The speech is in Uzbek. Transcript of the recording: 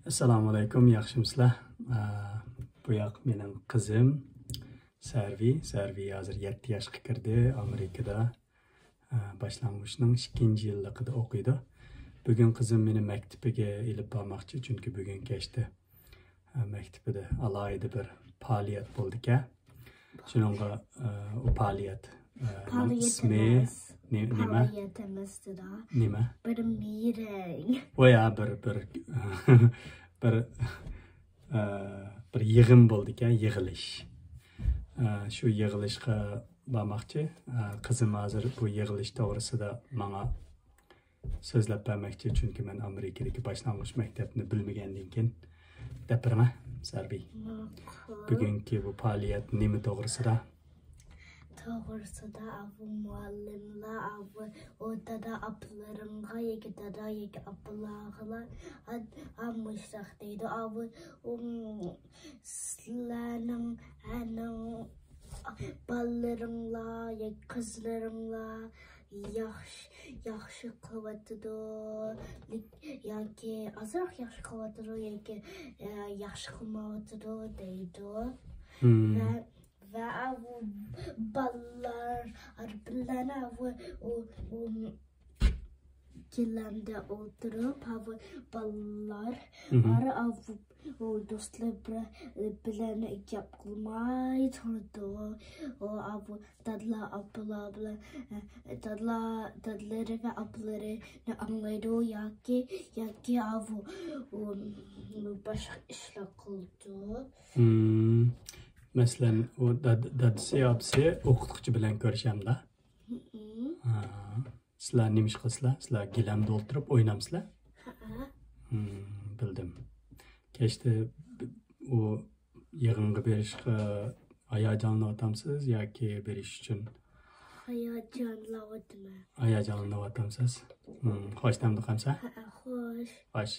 Assalomu alaykum, yaxshimisizlar? Bu yoq mening qizim Sarvi hozir 7 yoshga kirdi. Amerikada boshlang'uchning 2-yilligida o'qiydi. Bugun qizim meni maktabiga ilib bormoqchi, chunki bugun kechda maktabida alohida bir faoliyat bo'ldi-ku. Shuningga u faoliyat ismi nima? Nima? Bir meeting. Oya bir yig'in bo'ldi-ku, yig'ilish. Shu yig'ilishga bormoqchi. Qizim hozir bu yig'ilish to'g'risida menga so'zlab bermoqchi, chunki men Amerikadagi boshlang'ich maktabni bilmagandan keyin gapirma, Sarbi. Bugungi bu faoliyat nima to'g'risida? To'g'risida bu muallimlar o'rtada aplarimga yigitada aplalar ammo'shaq deydi. Sizlarning bolaringlar, qizlaringlar yaxshi qilyapti yoki ozroq yaxshi qilyapti yoki yaxshi qilmayapti deydi. Ve bu ballar bilen bu kilende oturup bu ballar o dostlar bilen yapılmay turdu. O bu dadla abla dadları ve abları ne anlaydı yaki bu başka işler kıldı. Mesela o dadisi yapısı o'qituvchi bilan ko'rishamda. Sizlar nima ish qilasizlar? Sizlar gilamda o'tirib o'ynamsizlar? Bildim. Kechda o yig'inga berishga hayajonlanyapsiz yoki berish uchun? Hayajonlanyapman. Hayajonlanyapsiz. Xo'sh, tamda qamsa? Xo'sh. Xo'sh.